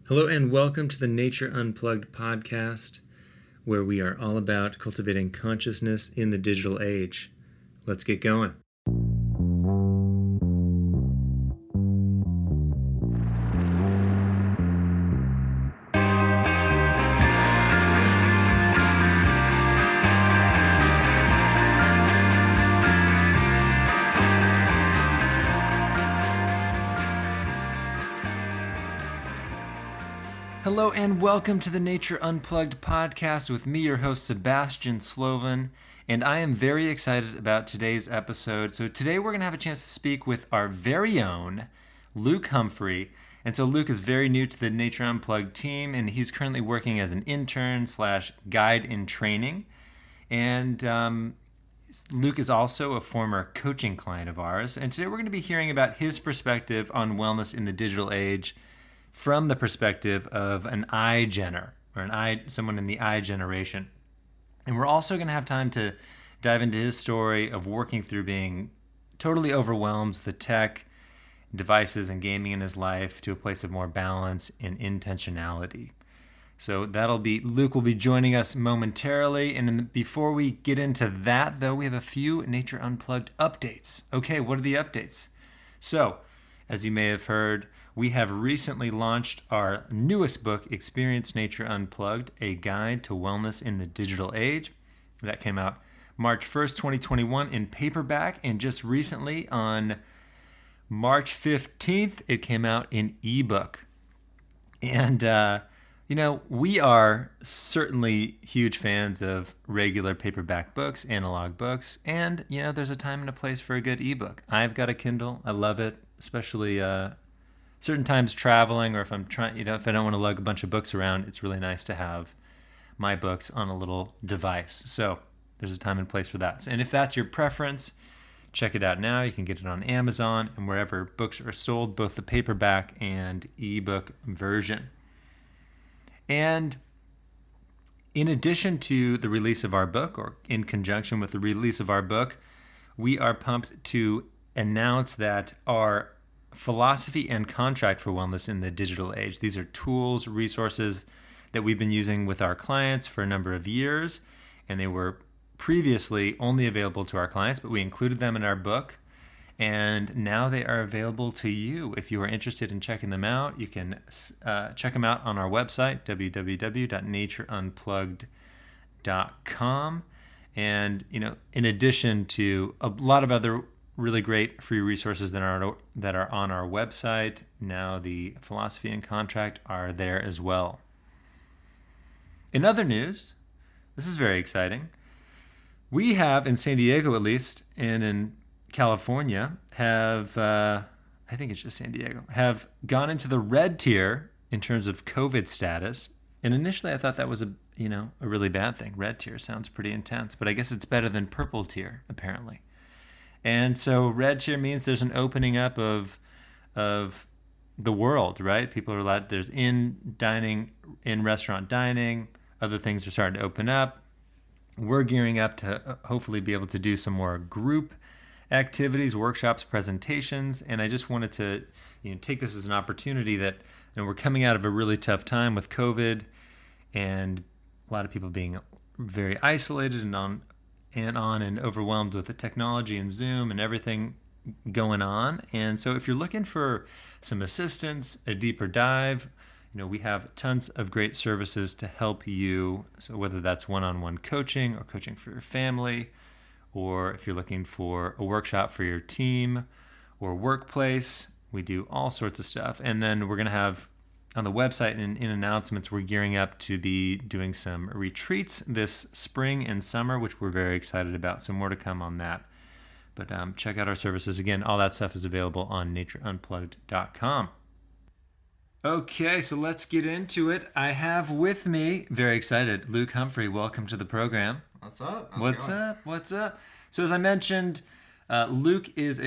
Hello and welcome to the Nature Unplugged podcast, where we are all about cultivating consciousness in the digital age. Let's get going. Hello and welcome to the Nature Unplugged podcast with me, your host, Sebastian Slovan, and I am very excited about today's episode. So today we're going to have a chance to speak with our very own Luke Humphrey. And so Luke is very new to the Nature Unplugged team, and he's currently working as an intern/guide in training. And Luke is also a former coaching client of ours. And today we're going to be hearing about his perspective on wellness in the digital age from the perspective of an iGener, or someone in the I generation. And we're also going to have time to dive into his story of working through being totally overwhelmed with the tech, devices, and gaming in his life to a place of more balance and intentionality. So Luke will be joining us momentarily. And before we get into that, though, we have a few Nature Unplugged updates. Okay, what are the updates? So, as you may have heard, we have recently launched our newest book, Experience Nature Unplugged, A Guide to Wellness in the Digital Age. That came out March 1st, 2021 in paperback, and just recently on March 15th, it came out in ebook. And, we are certainly huge fans of regular paperback books, analog books, and, there's a time and a place for a good ebook. I've got a Kindle. I love it, especially certain times traveling, or if I'm trying, if I don't want to lug a bunch of books around, it's really nice to have my books on a little device. So there's a time and place for that. And if that's your preference, check it out now. You can get it on Amazon and wherever books are sold, both the paperback and ebook version. And in addition to the release of our book, or in conjunction with the release of our book, we are pumped to announce that our philosophy and contract for wellness in the digital age. These are tools, resources that we've been using with our clients for a number of years, and they were previously only available to our clients, but we included them in our book, and now they are available to you. If you are interested in checking them out, you can check them out on our website, www.natureunplugged.com. And, in addition to a lot of other really great free resources that are on our website, now the philosophy and contract are there as well. In other news, this is very exciting. We have, in San Diego at least, and in California, I think it's just San Diego, have gone into the red tier in terms of COVID status. And initially I thought that was a really bad thing. Red tier sounds pretty intense, but I guess it's better than purple tier, apparently. And so red tier means there's an opening up of the world, right? People are allowed, there's in-restaurant dining, other things are starting to open up. We're gearing up to hopefully be able to do some more group activities, workshops, presentations. And I just wanted to take this as an opportunity that we're coming out of a really tough time with COVID and a lot of people being very isolated and overwhelmed with the technology and Zoom and everything going on. And so if you're looking for some assistance, a deeper dive, we have tons of great services to help you. So whether that's one-on-one coaching or coaching for your family, or if you're looking for a workshop for your team or workplace, we do all sorts of stuff. And then we're going to have on the website and in announcements, we're gearing up to be doing some retreats this spring and summer, which we're very excited about. So more to come on that. But check out our services. Again, all that stuff is available on natureunplugged.com. Okay, so let's get into it. I have with me, very excited, Luke Humphrey. Welcome to the program. What's up? What's up? So as I mentioned, Luke is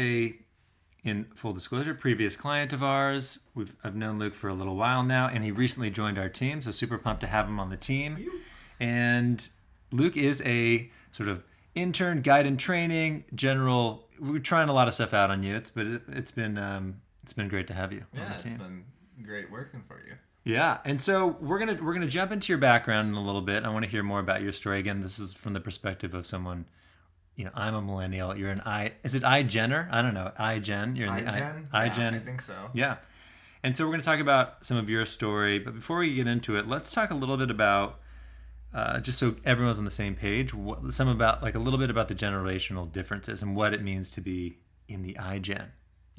in full disclosure, previous client of ours. I've known Luke for a little while now, and he recently joined our team, so super pumped to have him on the team. And Luke is a sort of intern, guide and training, we're trying a lot of stuff out on you. It's been great to have you on the team. Great working for you. Yeah, and so we're gonna jump into your background in a little bit. I want to hear more about your story. Again, this is from the perspective of someone. I'm a millennial. You're an Is it iGenner? I don't know. iGen. You're in the iGen? iGen. Yeah, I think so. Yeah. And so we're going to talk about some of your story. But before we get into it, let's talk a little bit about, just so everyone's on the same page, a little bit about the generational differences and what it means to be in the iGen.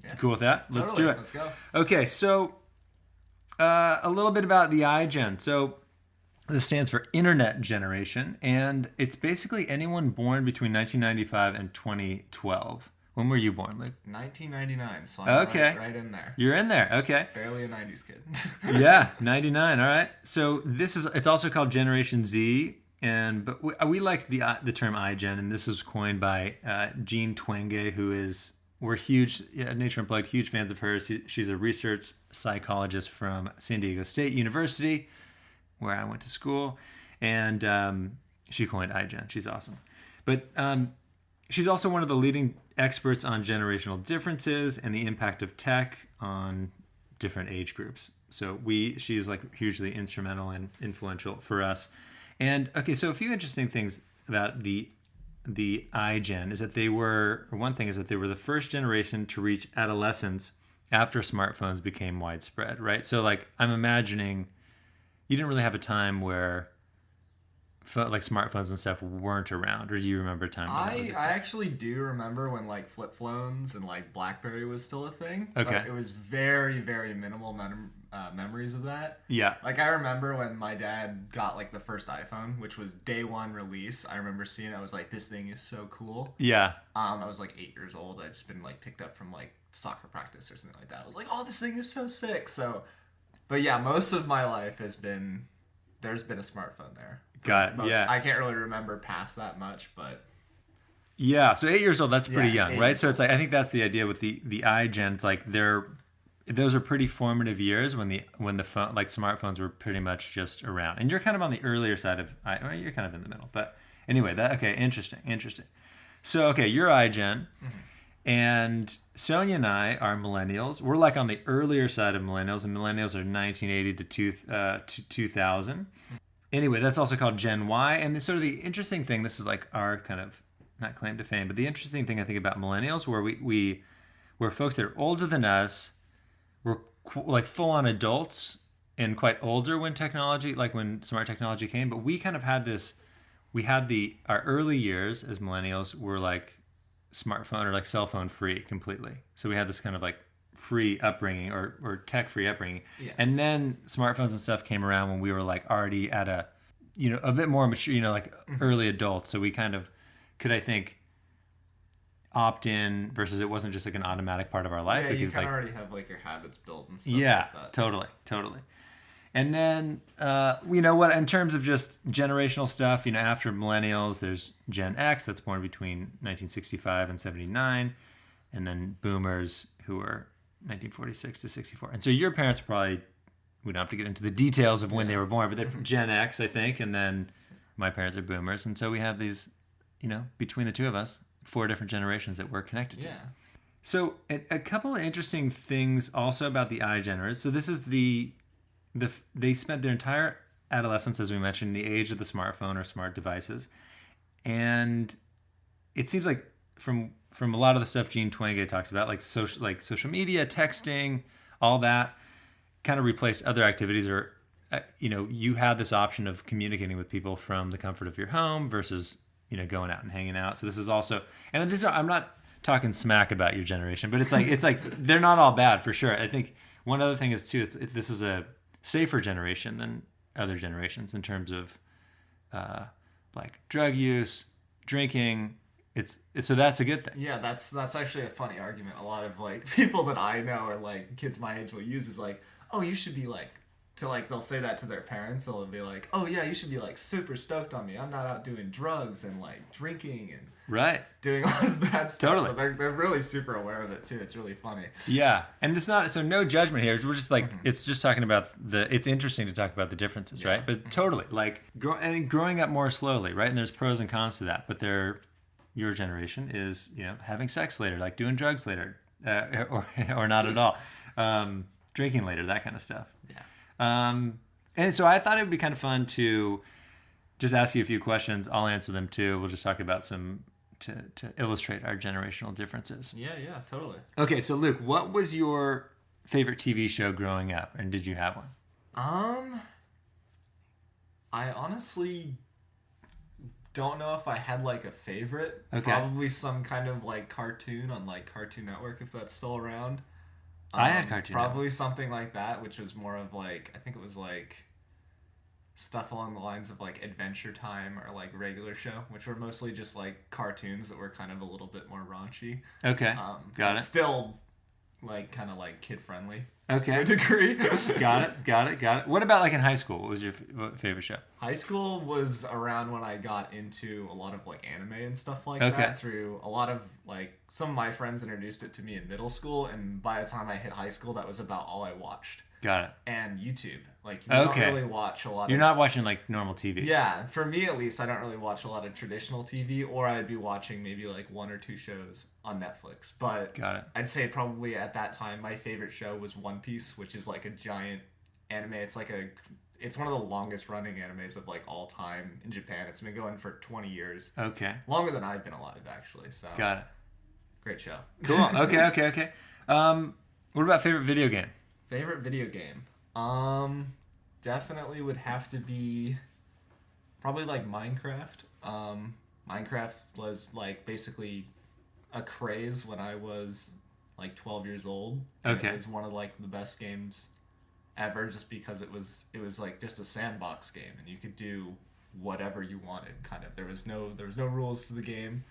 Yeah. Cool with that? Let's do it. Let's go. Okay, so a little bit about the iGen. So this stands for Internet Generation, and it's basically anyone born between 1995 and 2012. When were you born, Luke? 1999, so I'm okay. right in there. You're in there, okay. Barely a 90s kid. Yeah, 99, all right. So it's also called Generation Z, but we like the term iGen, and this is coined by Jean Twenge, we're huge, Nature Unplugged, huge fans of hers. She's a research psychologist from San Diego State University, where I went to school, and she coined iGen. She's awesome. But she's also one of the leading experts on generational differences and the impact of tech on different age groups. So she's like hugely instrumental and influential for us. And okay, so a few interesting things about the iGen is that one thing is that they were the first generation to reach adolescence after smartphones became widespread, right? So like I'm imagining you didn't really have a time where like smartphones and stuff weren't around, or do you remember a time? I actually do remember when like flip phones and like BlackBerry was still a thing. Okay. But it was very, very minimal memories of that. Yeah. Like I remember when my dad got like the first iPhone, which was day one release. I remember seeing it. I was like, this thing is so cool. Yeah. I was like 8 years old. I'd just been like picked up from like soccer practice or something like that. I was like, oh, this thing is so sick. But yeah, most of my life there's been a smartphone there. Got it. Yeah. I can't really remember past that much, but yeah. So 8 years old, that's pretty young, right? So old. it's like I think that's the idea with the iGen. It's like those are pretty formative years when the phone, like smartphones were pretty much just around, and you're kind of on the earlier side of you're kind of in the middle, but anyway, interesting. So okay, you're iGen. Mm-hmm. And Sonia and I are millennials. We're like on the earlier side of millennials, and millennials are 1980 to 2000. Anyway, that's also called Gen Y. And sort of the interesting thing, this is like our kind of, not claim to fame, but the interesting thing I think about millennials, where we're folks that are older than us, we're like full-on adults and quite older when smart technology came. But we kind of had our early years as millennials were like smartphone or like cell phone free completely. So we had this kind of like free upbringing or tech free upbringing. Yeah. And then smartphones and stuff came around when we were like already at a bit more mature, like early adults. So we kind of could, I think, opt in versus it wasn't just like an automatic part of our life. Yeah, you kind of already have like your habits built and stuff yeah, like that. Totally. And then, in terms of just generational stuff, after millennials, there's Gen X that's born between 1965 and 79, and then boomers who are 1946 to 64. And so your parents probably, we don't have to get into the details of when they were born, but they're from Gen X, I think, and then my parents are boomers. And so we have these, between the two of us, 4 different generations that we're connected to. Yeah. So a couple of interesting things also about the iGeners. So this is they spent their entire adolescence, as we mentioned, in the age of the smartphone or smart devices. And it seems like from a lot of the stuff Jean Twenge talks about, like social media, texting, all that kind of replaced other activities, or you had this option of communicating with people from the comfort of your home versus going out and hanging out. So this is also, and I'm not talking smack about your generation, but it's like they're not all bad for sure. I think one other thing is too, this is a safer generation than other generations in terms of like drug use, drinking. So that's a good thing. Yeah, that's actually a funny argument. A lot of like people that I know or like kids my age will use is like, oh, you should be like, to like, they'll say that to their parents. They'll be like, oh yeah, you should be like super stoked on me. I'm not out doing drugs and like drinking and right, doing all this bad stuff. Totally. So they're really super aware of it too. It's really funny. Yeah, and it's not, so no judgment here. We're just like, it's just talking about it's interesting to talk about the differences, right? But totally, like growing up more slowly, right? And there's pros and cons to that. But your generation is having sex later, like doing drugs later, or not at all. drinking later, that kind of stuff. Yeah. And so I thought it would be kind of fun to just ask you a few questions. I'll answer them too. We'll just talk about some to illustrate our generational differences. Yeah, totally. Okay, so Luke, what was your favorite TV show growing up, and did you have one? I honestly don't know if I had like a favorite. Okay. Probably some kind of like cartoon on like Cartoon Network, if that's still around. I had Cartoon Probably Network. something like that, which was more of like, I think it was like stuff along the lines of like Adventure Time or like Regular Show, which were mostly just like cartoons that were kind of a little bit more raunchy. Okay, got it. Still like kind of like kid friendly. Okay. To a degree. Got it. What about like in high school? What was your favorite show? High school was around when I got into a lot of like anime and stuff like Okay. that through a lot of like some of my friends introduced it to me in middle school, and by the time I hit high school that was about all I watched. Got it. And YouTube. Like you don't really watch a lot You're not watching like normal TV. Yeah, for me at least, I don't really watch a lot of traditional TV, or I'd be watching maybe like one or two shows on Netflix. But Got it. I'd say probably at that time, my favorite show was One Piece, which is like a giant anime. It's one of the longest running animes of like all time in Japan. It's been going for 20 years. Okay. Longer than I've been alive, actually. So Got it. great show. Cool. Okay. What about favorite video game? Favorite video game? Definitely would have to be probably like Minecraft. Minecraft was like basically a craze when I was like 12 years old. Okay. It was one of like the best games ever, just because it was like just a sandbox game and you could do whatever you wanted. Kind of there was no rules to the game,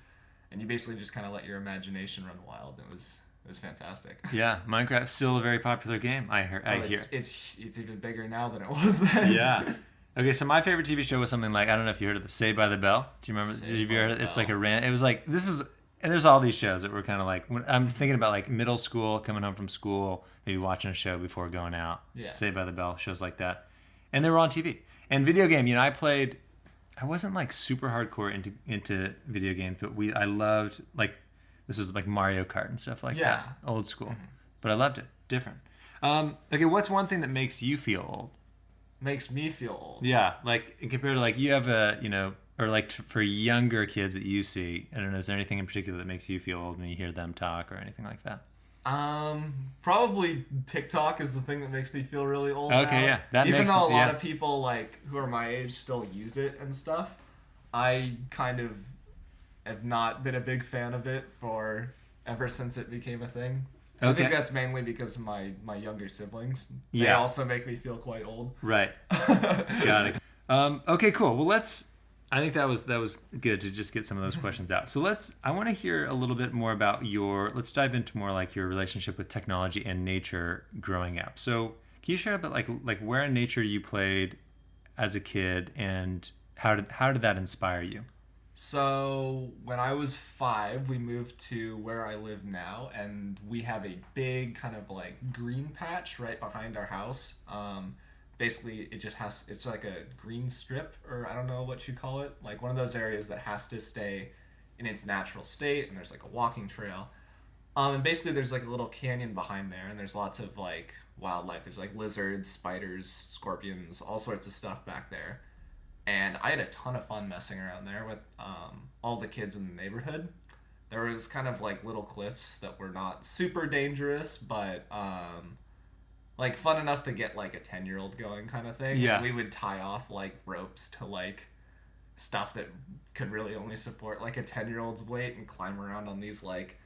and you basically just kind of let your imagination run wild. It was fantastic. Yeah, Minecraft's still a very popular game. I hear. It's even bigger now than it was then. Yeah. Okay, so my favorite TV show was something like, I don't know if you heard of the Saved by the Bell. Do you remember? Have you heard it? It's like a rant. It was like and there's all these shows that were kind of like, when I'm thinking about like middle school, coming home from school, maybe watching a show before going out. Yeah. Saved by the Bell, shows like that, and they were on TV. And video game, I wasn't like super hardcore into video games, but I loved like. This is like Mario Kart and stuff like that. Old school. Mm-hmm. But I loved it. Different. Okay, what's one thing that makes you feel old? Makes me feel old? Yeah, like compared to like you have or like for younger kids that you see, I don't know, is there anything in particular that makes you feel old when you hear them talk or anything like that? Probably TikTok is the thing that makes me feel really old. Okay, now. yeah. Even though a lot of people like who are my age still use it and stuff, I kind of have not been a big fan of it ever since it became a thing. I think that's mainly because of my younger siblings. They also make me feel quite old. Right. Got it. Okay, cool. Well, I think that was good to just get some of those questions out. So I want to hear a little bit more about let's dive into more like your relationship with technology and nature growing up. So can you share a bit like where in nature you played as a kid, and how did that inspire you? So when I was 5, we moved to where I live now, and we have a big kind of like green patch right behind our house. Basically, it's like a green strip, or I don't know what you call it, like one of those areas that has to stay in its natural state, and there's like a walking trail. And basically there's like a little canyon behind there, and there's lots of like wildlife. There's like lizards, spiders, scorpions, all sorts of stuff back there. And I had a ton of fun messing around there with all the kids in the neighborhood. There was kind of like little cliffs that were not super dangerous, but like fun enough to get like a 10-year-old going kind of thing. Yeah. And we would tie off like ropes to like stuff that could really only support like a 10-year-old's weight and climb around on these like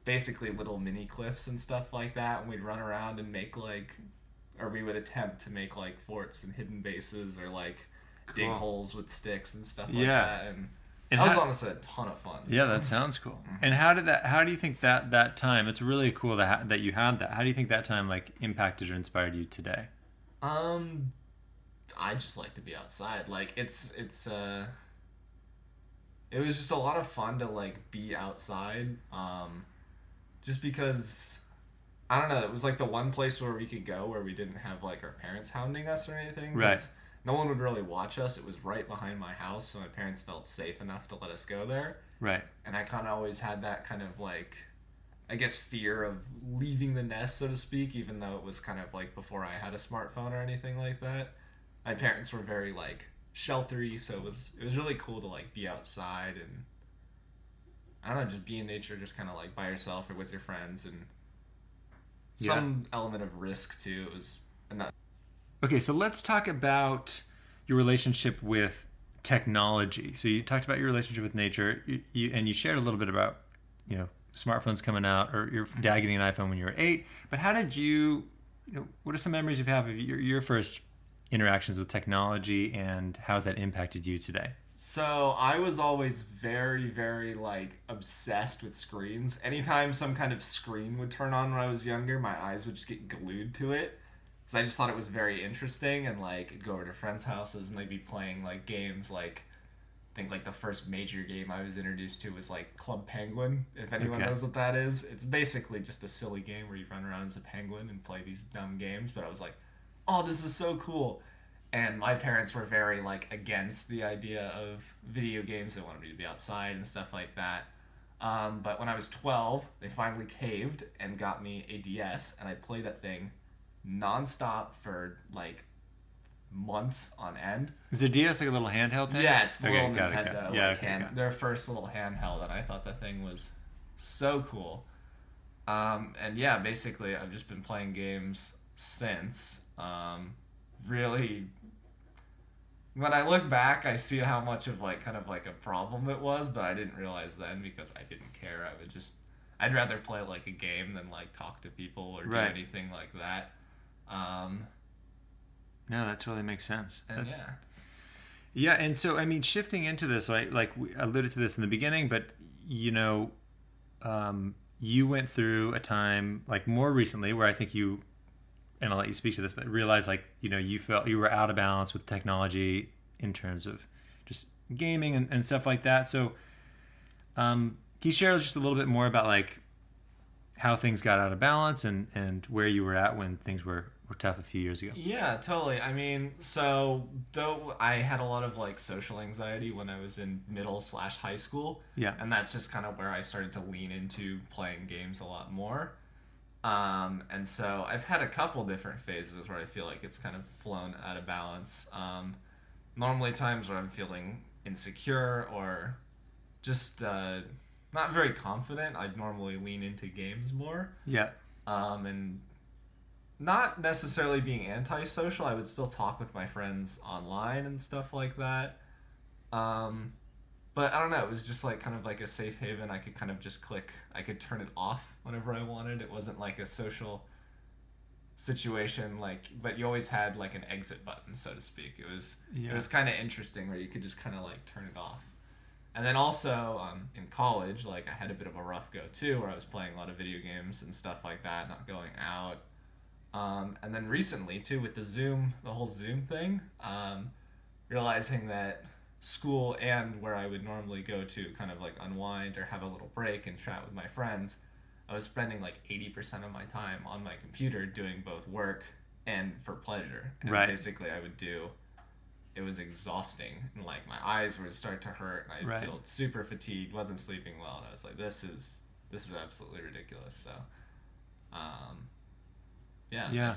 basically little mini cliffs and stuff like that. And we'd run around and we would attempt to make like forts and hidden bases, or like dig holes with sticks and stuff like that, and that was honestly a ton of fun. Yeah, that sounds cool. Mm-hmm. And how do you think that time, it's really cool that you had that, how do you think that time like impacted or inspired you today? I just like to be outside. Like it was just a lot of fun to like be outside, just because I don't know, it was like the one place where we could go where we didn't have like our parents hounding us or anything. Right. No one would really watch us. It was right behind my house, so my parents felt safe enough to let us go there. Right. And I kind of always had that kind of like I guess, fear of leaving the nest, so to speak, even though it was kind of like before I had a smartphone or anything like that. My parents were very like sheltery, so it was really cool to like be outside and I don't know, just be in nature, just kind of like by yourself or with your friends, and some element of risk too. It was and that. Okay, so let's talk about your relationship with technology. So you talked about your relationship with nature, and you shared a little bit about, smartphones coming out, or your dad getting an iPhone when you were 8. But how did what are some memories you have of your first interactions with technology, and how has that impacted you today? So I was always very, very like obsessed with screens. Anytime some kind of screen would turn on when I was younger, my eyes would just get glued to it. Because I just thought it was very interesting, and like I'd go over to friends' houses and they'd be playing like games like I think like the first major game I was introduced to was like Club Penguin, if anyone knows what that is. It's basically just a silly game where you run around as a penguin and play these dumb games, but I was like, oh, this is so cool. And my parents were very like against the idea of video games. They wanted me to be outside and stuff like that. But when I was 12, they finally caved and got me a DS, and I played that thing nonstop for like months on end. Is the DS like a little handheld thing? Yeah, it's the little got Nintendo. it. Yeah, their first little handheld, and I thought that thing was so cool. And yeah, basically, I've just been playing games since. Really, when I look back, I see how much of like kind of like a problem it was, but I didn't realize then because I didn't care. I'd rather play like a game than like talk to people or do anything like that. No, that totally makes sense. And yeah, and so I mean, shifting into this, like we alluded to this in the beginning, but you went through a time like more recently where I think you, and I'll let you speak to this, but realize like you felt you were out of balance with technology in terms of just gaming and stuff like that. So, can you share just a little bit more about like how things got out of balance and where you were at when things were tough a few years ago? Yeah, totally. I mean, so though I had a lot of like social anxiety when I was in middle/high school, and that's just kind of where I started to lean into playing games a lot more. And so I've had a couple different phases where I feel like it's kind of flown out of balance. Normally times where I'm feeling insecure or just not very confident, I'd normally lean into games more. Yeah. And not necessarily being antisocial, I would still talk with my friends online and stuff like that. But I don't know, it was just like kind of like a safe haven. I could kind of just click, I could turn it off whenever I wanted. It wasn't like a social situation, like, but you always had like an exit button, so to speak. It was kind of interesting where you could just kind of like turn it off. And then also in college, like I had a bit of a rough go too, where I was playing a lot of video games and stuff like that, not going out. And then recently too, with the whole Zoom thing, realizing that school and where I would normally go to kind of like unwind or have a little break and chat with my friends, I was spending like 80% of my time on my computer doing both work and for pleasure. And basically it was exhausting, and like my eyes would start to hurt and I'd feel super fatigued, wasn't sleeping well, and I was like, this is absolutely ridiculous. So I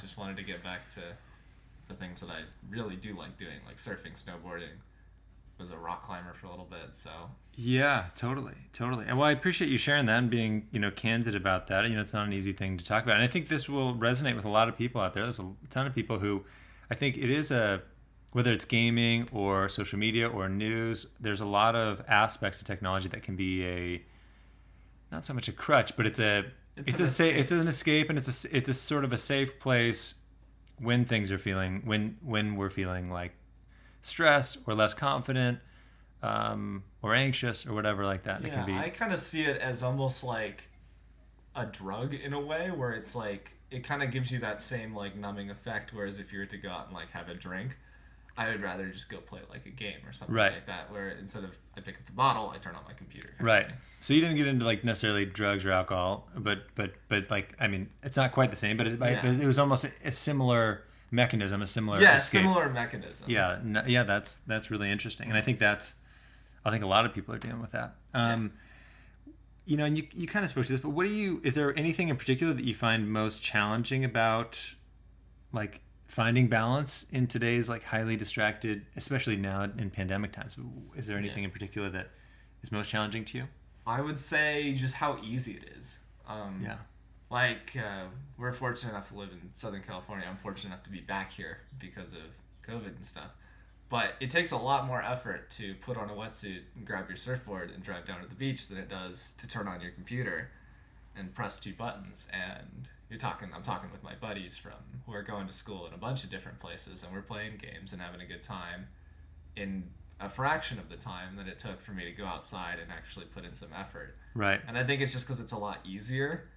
just wanted to get back to the things that I really do like doing, like surfing, snowboarding. Was a rock climber for a little bit, so yeah, totally. And well, I appreciate you sharing that and being candid about that. It's not an easy thing to talk about, and I think this will resonate with a lot of people out there. There's a ton of people who I think it is whether it's gaming or social media or news, there's a lot of aspects of technology that can be not so much a crutch, but it's an escape, and it's a sort of a safe place when we're feeling like stress or less confident or anxious or whatever like that. Yeah, it can be. I kind of see it as almost like a drug in a way, where it's like it kind of gives you that same like numbing effect, whereas if you were to go out and like have a drink, I would rather just go play like a game or something like that, where instead of I pick up the bottle, I turn on my computer. Right. So you didn't get into like necessarily drugs or alcohol, but like, I mean, it's not quite the same, but it was almost a similar mechanism, a similar escape. Similar mechanism. Yeah, that's really interesting, and I think a lot of people are dealing with that. and you kind of spoke to this, but is there anything in particular that you find most challenging about like finding balance in today's like highly distracted, especially now in pandemic times? Is there anything in particular that is most challenging to you? I would say just how easy it is. Yeah. Like, we're fortunate enough to live in Southern California. I'm fortunate enough to be back here because of COVID and stuff. But it takes a lot more effort to put on a wetsuit and grab your surfboard and drive down to the beach than it does to turn on your computer and press 2 buttons. And I'm talking with my buddies who are going to school in a bunch of different places, and we're playing games and having a good time in a fraction of the time that it took for me to go outside and actually put in some effort. Right. And I think it's just because it's a lot easier.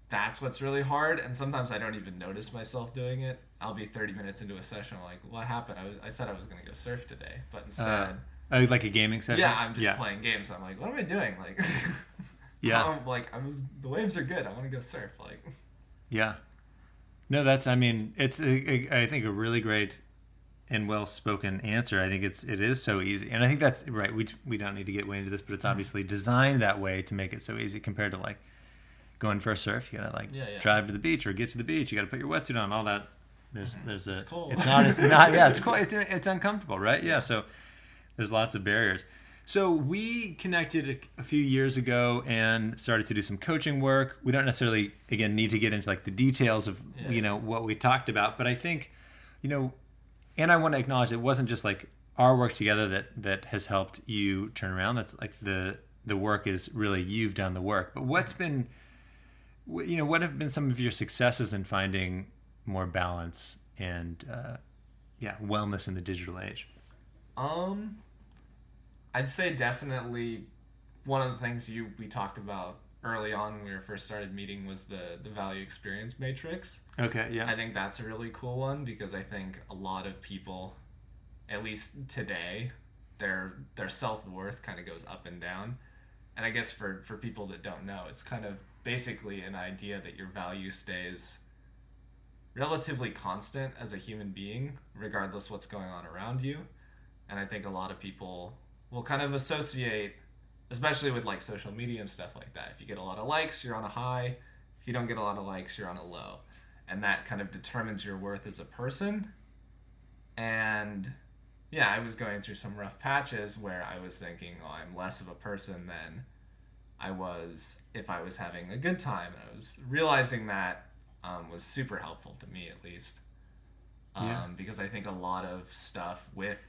That's what's really hard, and sometimes I don't even notice myself doing it. I'll be 30 minutes into a session, I'm like, what happened? I said I was going to go surf today, but instead... like a gaming session? Yeah, I'm just playing games. I'm like, what am I doing? Like, yeah. The waves are good. I want to go surf. Like, yeah. No, it's I think a really great and well-spoken answer. I think it is so easy. And I think that's right. We don't need to get way into this, but it's obviously designed that way to make it so easy compared to like going for a surf. You gotta drive to the beach or get to the beach. You gotta put your wetsuit on, all that. It's cold. It's cold. It's uncomfortable, right? Yeah. So there's lots of barriers. So we connected a few years ago and started to do some coaching work. We don't necessarily, again, need to get into like the details of, what we talked about, but I think, and I want to acknowledge it wasn't just like our work together that has helped you turn around. That's like the work is really you've done the work. But what have been some of your successes in finding more balance and wellness in the digital age? I'd say definitely one of the things we talked about early on when we first started meeting was the value experience matrix. Okay, yeah. I think that's a really cool one because I think a lot of people, at least today, their self-worth kind of goes up and down. And I guess for people that don't know, it's kind of basically an idea that your value stays relatively constant as a human being, regardless what's going on around you. And I think a lot of people will kind of associate, especially with like social media and stuff like that. If you get a lot of likes, you're on a high. If you don't get a lot of likes, you're on a low. And that kind of determines your worth as a person. And yeah, I was going through some rough patches where I was thinking, I'm less of a person than I was if I was having a good time. And I was realizing that was super helpful to me, at least. Because I think a lot of stuff with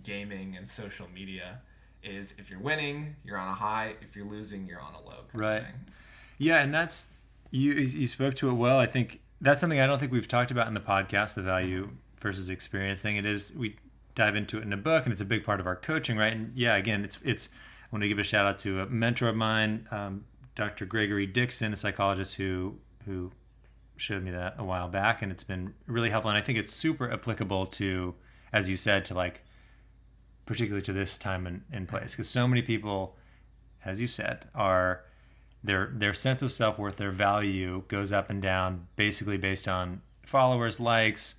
gaming and social media is if you're winning, you're on a high. If you're losing, you're on a low. Right. Yeah, and that's you spoke to it well. I think that's something I don't think we've talked about in the podcast, the value versus experience thing. It is, we dive into it in a book, and it's a big part of our coaching, right? And yeah, again, it's I want to give a shout out to a mentor of mine, Dr. Gregory Dixon, a psychologist who showed me that a while back, and it's been really helpful. And I think it's super applicable to, as you said, to like particularly to this time and place, because so many people, as you said, are their sense of self-worth, their value goes up and down basically based on followers, likes,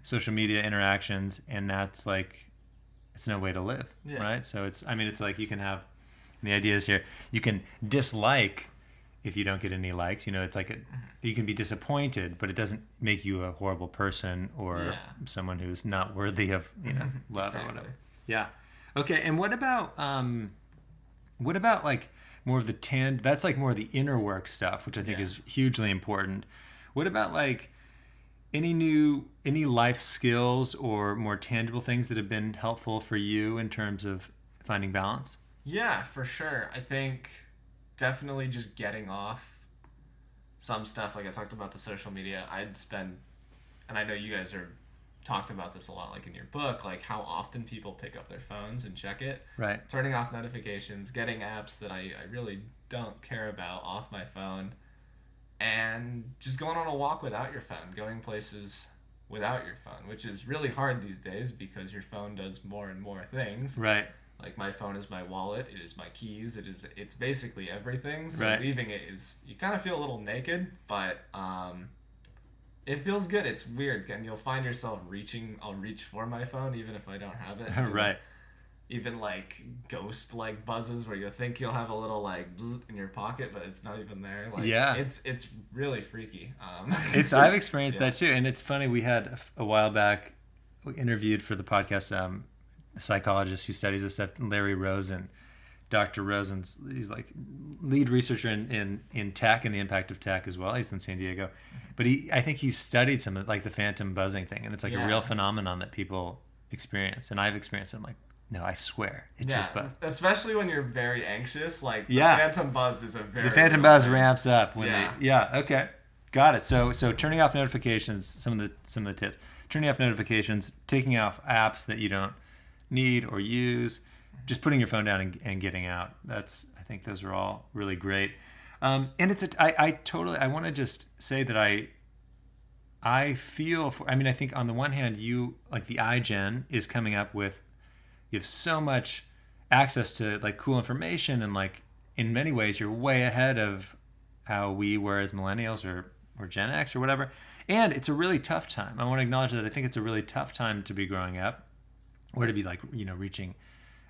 social media interactions, and that's like, it's no way to live, right? So it's like you can have, the idea is here, you can dislike if you don't get any likes, it's like you can be disappointed, but it doesn't make you a horrible person or someone who's not worthy of love exactly. or whatever. Yeah. Okay. And what about like more of that's like more of the inner work stuff, which I think is hugely important. What about like any life skills or more tangible things that have been helpful for you in terms of finding balance? Yeah, for sure. I think definitely just getting off some stuff. Like I talked about the social media, and I know you guys are talked about this a lot, like in your book, like how often people pick up their phones and check it. Right. Turning off notifications, getting apps that I really don't care about off my phone, and just going on a walk without your phone, going places without your phone, which is really hard these days because your phone does more and more things. Right. Like my phone is my wallet, it is my keys, it's basically everything. So leaving it you kind of feel a little naked, but it feels good. It's weird, and you'll find yourself I'll reach for my phone even if I don't have it. Right. even like ghost like buzzes where you think you'll have a little like bzz in your pocket, but it's not even there. Like, Yeah. it's really freaky. I've experienced Yeah. that too, and it's funny. We had a while back, we interviewed for the podcast a psychologist who studies this stuff, Larry Rosen. Dr. Rosen's, he's like lead researcher in tech and the impact of tech as well. He's in San Diego, but I think he's studied some of like the phantom buzzing thing, and it's like a real phenomenon that people experience, and I've experienced it. I'm like, no, I swear, it just buzzed. Especially when you're very anxious, like the Yeah. phantom buzz is a very The phantom real buzz thing. ramps up when Yeah. okay, got it. So turning off notifications, some of the tips. Turning off notifications, taking off apps that you don't need or use, just putting your phone down and getting out. I think those are all really great. And I want to just say that I feel for, I mean, I think on the one hand, you, like the iGen is coming up with, you have so much access to like cool information, and like in many ways you're way ahead of how we were as millennials or Gen X or whatever. And it's a really tough time. I want to acknowledge that I think it's a really tough time to be growing up, or to be like, reaching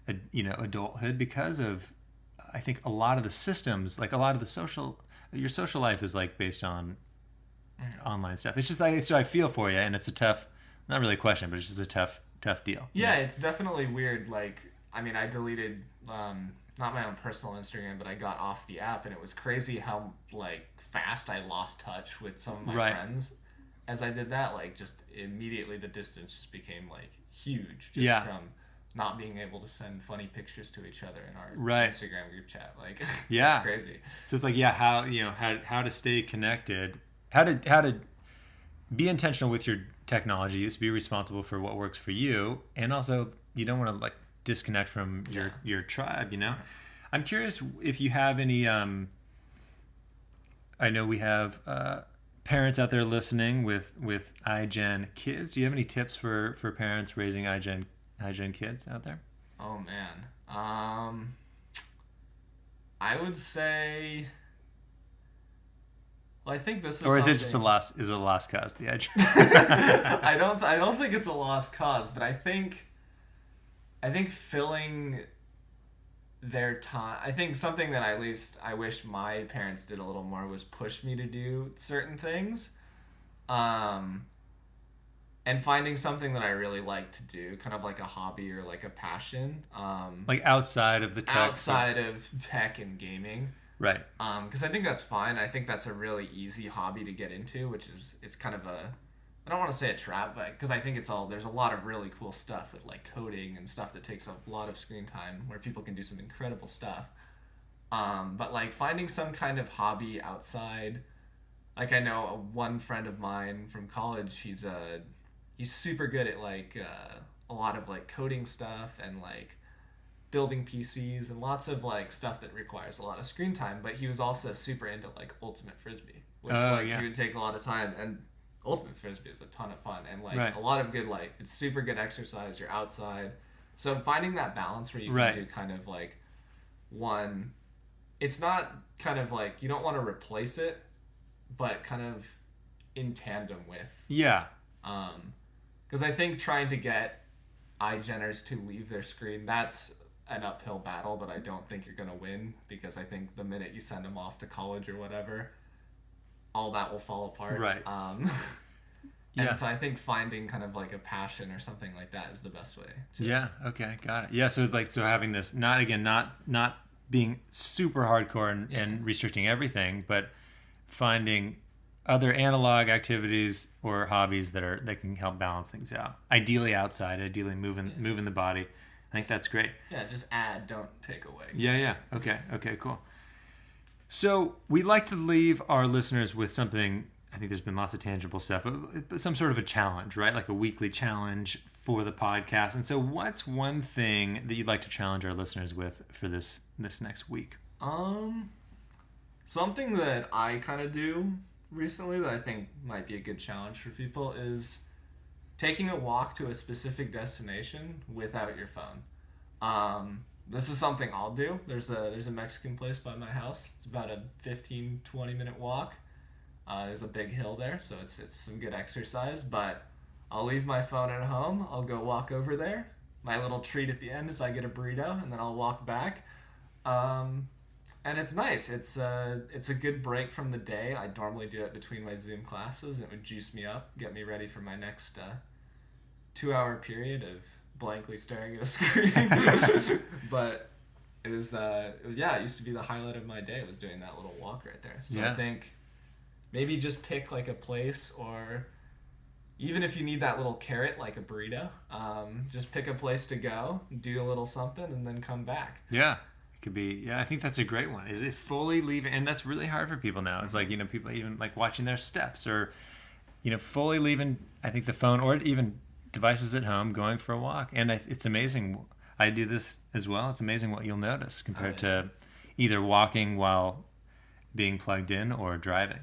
adulthood, because of, I think, a lot of the systems, like a lot of your social life is like based on online stuff. It's just like, so I feel for you, and it's a tough, not really a question, but it's just a tough deal. Yeah, it's definitely weird. Like, I mean, I deleted not my own personal Instagram, but I got off the app, and it was crazy how like fast I lost touch with some of my friends as I did that. Like, just immediately the distance just became like huge, just from not being able to send funny pictures to each other in our Instagram group chat. Like, it's crazy. So it's like, how to stay connected, how to be intentional with your technology use, be responsible for what works for you, and also you don't want to like disconnect from your tribe. I'm curious if you have any. I know we have parents out there listening with iGen kids. Do you have any tips for parents raising iGen kids out there? Oh man, I would say. Well, I think this is. Or is it just a lost cause? The iGen. I don't think it's a lost cause, but I think filling their time. I think something that at least I wish my parents did a little more was push me to do certain things. And finding something that I really like to do, kind of like a hobby or like a passion. Like outside of the tech. Outside of tech and gaming. Right. Because I think that's fine. I think that's a really easy hobby to get into, which is, it's kind of a, I don't want to say a trap, but because I think there's a lot of really cool stuff with like coding and stuff that takes a lot of screen time where people can do some incredible stuff. But like finding some kind of hobby outside, like I know one friend of mine from college, he's super good at like a lot of like coding stuff and like building PCs and lots of like stuff that requires a lot of screen time, but he was also super into like ultimate frisbee, which he would take a lot of time, and ultimate frisbee is a ton of fun and like a lot of good, like it's super good exercise, you're outside. So finding that balance where you can do kind of like one, it's not kind of like you don't want to replace it, but kind of in tandem with. Yeah. Because I think trying to get iGeners to leave their screen, that's an uphill battle that I don't think you're going to win, because I think the minute you send them off to college or whatever, all that will fall apart. Right. And so I think finding kind of like a passion or something like that is the best way to. Yeah. Okay. Got it. Yeah. So having this, not being super hardcore and restricting everything, but finding other analog activities or hobbies that can help balance things out. Ideally outside, ideally moving the body. I think that's great. Yeah, just add, don't take away. Yeah. Okay, cool. So we like to leave our listeners with something. I think there's been lots of tangible stuff, but some sort of a challenge, right? Like a weekly challenge for the podcast. And so what's one thing that you'd like to challenge our listeners with for this next week? Something that I kind of do recently that I think might be a good challenge for people is taking a walk to a specific destination without your phone. This is something I'll do. There's a Mexican place by my house. It's about a 15-20 minute walk. There's a big hill there, so it's some good exercise, but I'll leave my phone at home. I'll go walk over there, my little treat at the end is I get a burrito, and then I'll walk back. And it's nice. It's a good break from the day. I normally do it between my Zoom classes. It would juice me up, get me ready for my next 2-hour period of blankly staring at a screen. But it was it used to be the highlight of my day, was doing that little walk right there. So I think maybe just pick like a place, or even if you need that little carrot like a burrito, just pick a place to go, do a little something, and then come back. Yeah. Could be, I think that's a great one. Is it fully leaving? And that's really hard for people now. It's like, people even like watching their steps, or, fully leaving, I think, the phone or even devices at home, going for a walk. And it's amazing. I do this as well. It's amazing what you'll notice compared to either walking while being plugged in or driving.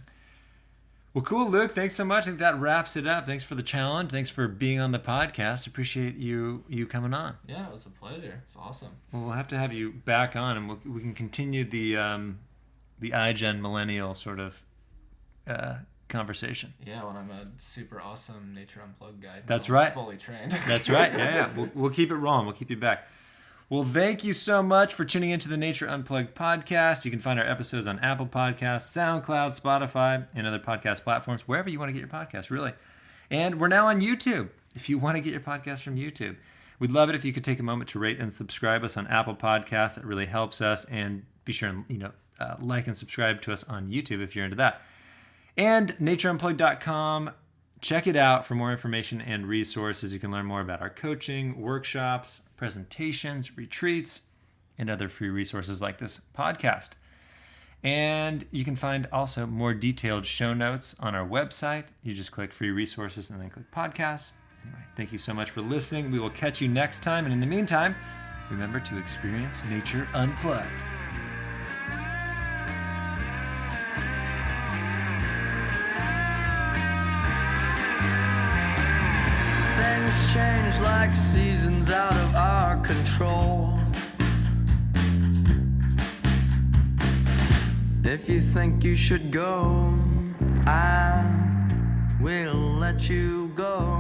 Well, cool, Luke. Thanks so much. I think that wraps it up. Thanks for the challenge. Thanks for being on the podcast. Appreciate you coming on. Yeah, it was a pleasure. It's awesome. Well, we'll have to have you back on, and we can continue the iGen millennial sort of conversation. Yeah, when I'm a super awesome Nature Unplugged guy. That's right. Fully trained. That's right. Yeah. We'll keep it rolling. We'll keep you back. Well, thank you so much for tuning into the Nature Unplugged podcast. You can find our episodes on Apple Podcasts, SoundCloud, Spotify, and other podcast platforms, wherever you want to get your podcast, really. And we're now on YouTube, if you want to get your podcast from YouTube. We'd love it if you could take a moment to rate and subscribe us on Apple Podcasts. That really helps us. And be sure and like and subscribe to us on YouTube if you're into that. And natureunplugged.com. Check it out for more information and resources. You can learn more about our coaching, workshops, presentations, retreats, and other free resources like this podcast. And you can find also more detailed show notes on our website. You just click free resources and then click podcasts. Anyway, thank you so much for listening. We will catch you next time. And in the meantime, remember to experience Nature Unplugged. Things change like seasons out of our control. If you think you should go, I will let you go.